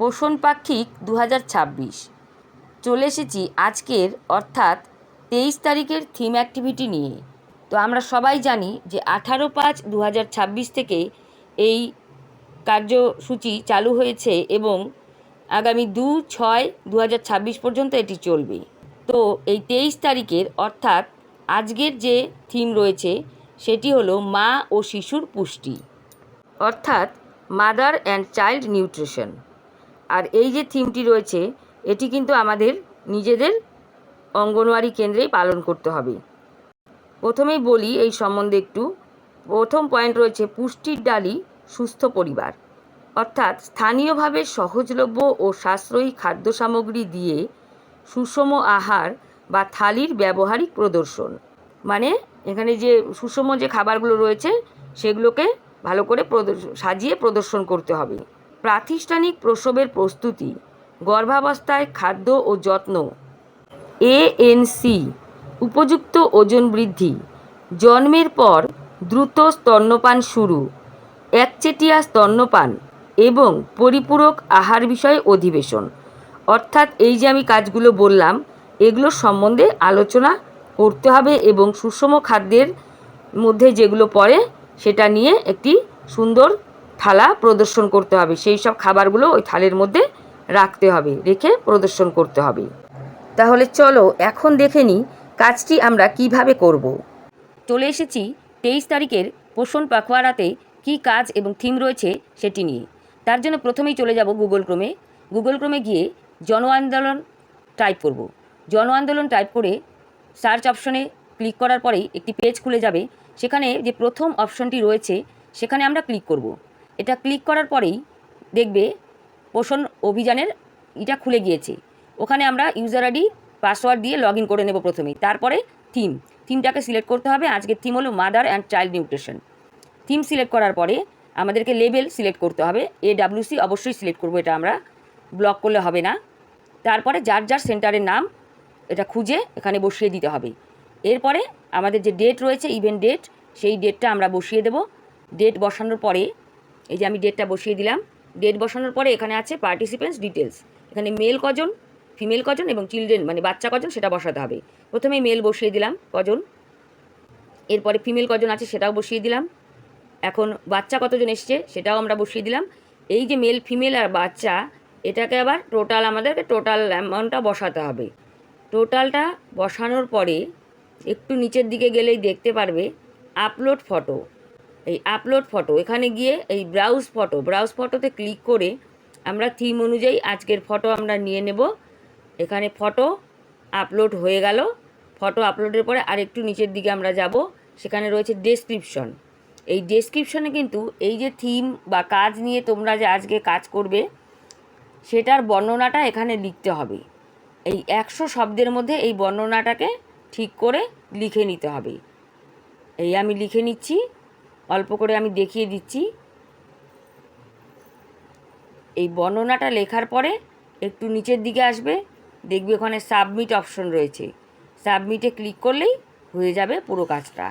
পোষণ পাক্ষিক 2026 চলে এসেছি আজকের অর্থাৎ 23 তারিখের থিম অ্যাক্টিভিটি নিয়ে। তো আমরা সবাই জানি যে 18/5/2026 থেকে এই কার্যসূচি চালু হয়েছে এবং আগামী 2/6/2026 পর্যন্ত এটি চলবে। তো এই 23 তারিখের অর্থাৎ আজকের যে থিম রয়েছে সেটি হলো মা ও শিশুর পুষ্টি, অর্থাৎ মাদার অ্যান্ড চাইল্ড নিউট্রিশন। আর এই যে থিমটি রয়েছে এটি কিন্তু আমাদের নিজেদের অঙ্গনওয়াড়ি কেন্দ্রেই পালন করতে হবে। প্রথমেই বলি এই সম্বন্ধে একটু। প্রথম পয়েন্ট রয়েছে পুষ্টির ডালি সুস্থ পরিবার, অর্থাৎ স্থানীয়ভাবে সহজলভ্য ও সাশ্রয়ী খাদ্য সামগ্রী দিয়ে সুষম আহার বা থালির ব্যবহারিক প্রদর্শন। মানে এখানে যে সুষম যে খাবারগুলো রয়েছে সেগুলোকে ভালো করে সাজিয়ে প্রদর্শন করতে হবে। প্রাতিষ্ঠানিক প্রসবের প্রস্তুতি, গর্ভাবস্থায় খাদ্য ও যত্ন, ANC, উপযুক্ত ওজন বৃদ্ধি, জন্মের পর দ্রুত স্তন্যপান শুরু, একচেটিয়া স্তন্যপান এবং পরিপূরক আহার বিষয়ে অধিবেশন। অর্থাৎ এই যে আমি কাজগুলো বললাম এগুলো সম্বন্ধে আলোচনা করতে হবে এবং সুষম খাদ্যের মধ্যে যেগুলো পড়ে সেটা নিয়ে একটি সুন্দর থালা প্রদর্শন করতে হবে। সেই সব খাবারগুলো ওই থালের মধ্যে রাখতে হবে, রেখে প্রদর্শন করতে হবে। তাহলে চলো এখন দেখে নিই কাজটি আমরা কিভাবে করব। চলে এসেছি 23 তারিখের পোষণ পাখওয়ারাতে কী কাজ এবং থিম রয়েছে সেটি নিয়ে। তার জন্য প্রথমেই চলে যাব গুগল ক্রোমে গিয়ে জন আন্দোলন টাইপ করব। জন আন্দোলন টাইপ করে সার্চ অপশনে ক্লিক করার পরেই একটি পেজ খুলে যাবে। সেখানে যে প্রথম অপশনটি রয়েছে সেখানে আমরা ক্লিক করব। এটা ক্লিক করার পরেই দেখবে পোষণ অভিযানের এটা খুলে গিয়েছে। ওখানে আমরা ইউজার আইডি পাসওয়ার্ড দিয়ে লগ ইন করে নেব প্রথমেই। তারপরে থিমটাকে সিলেক্ট করতে হবে। আজকের থিম হলো mother and child nutrition. Theme select করার পরে আমাদেরকে লেবেল সিলেক্ট করতে হবে। AWC অবশ্যই সিলেক্ট করব, এটা আমরা ব্লক করলে হবে না। তারপরে যার যার সেন্টারের নাম এটা খুঁজে এখানে বসিয়ে দিতে হবে। এরপরে আমাদের যে ডেট রয়েছে ইভেন্ট ডেট, সেই ডেটটা আমরা বসিয়ে দেব। ডেট বসানোর পরে এই যে আমি ডেটটা বসিয়ে দিলাম। ডেট বসানোর পরে এখানে আছে পার্টিসিপেন্টস ডিটেলস। এখানে মেল কজন, ফিমেল কজন এবং চিলড্রেন মানে বাচ্চা কজন সেটা বসাতে হবে। প্রথমে মেল বসিয়ে দিলাম কজন, এরপরে ফিমেল কজন আছে সেটাও বসিয়ে দিলাম। এখন বাচ্চা কতজন এসছে সেটাও আমরা বসিয়ে দিলাম। এই যে মেল ফিমেল আর বাচ্চা এটাকে আবার আমাদেরকে টোটাল অ্যামাউন্টটা বসাতে হবে। টোটালটা বসানোর পরে একটু নিচের দিকে গেলেই দেখতে পারবে আপলোড ফটো। এই আপলোড ফটো এখানে গিয়ে এই ব্রাউজ ফটোতে ক্লিক করে আমরা থিম অনুযায়ী আজকের ফটো আমরা নিয়ে নেব। এখানে ফটো আপলোড হয়ে গেল। ফটো আপলোডের পরে আর একটু নিচের দিকে আমরা যাব, সেখানে রয়েছে ডেসক্রিপশন। এই ডেসক্রিপশনে কিন্তু এই যে থিম বা কাজ নিয়ে তোমরা যে আজকে কাজ করবে সেটার বর্ণনাটা এখানে লিখতে হবে। এই 100 শব্দের মধ্যে এই বর্ণনাটাকে ঠিক করে লিখে নিতে হবে। এই আমি লিখে নিচ্ছি, অল্প করে আমি দেখিয়ে দিচ্ছি। এই বর্ণনাটা লেখার পরে একটু নিচের দিকে আসবে, দেখবে ওখানে সাবমিট অপশন রয়েছে। সাবমিটে ক্লিক করলেই হয়ে যাবে পুরো কাজটা।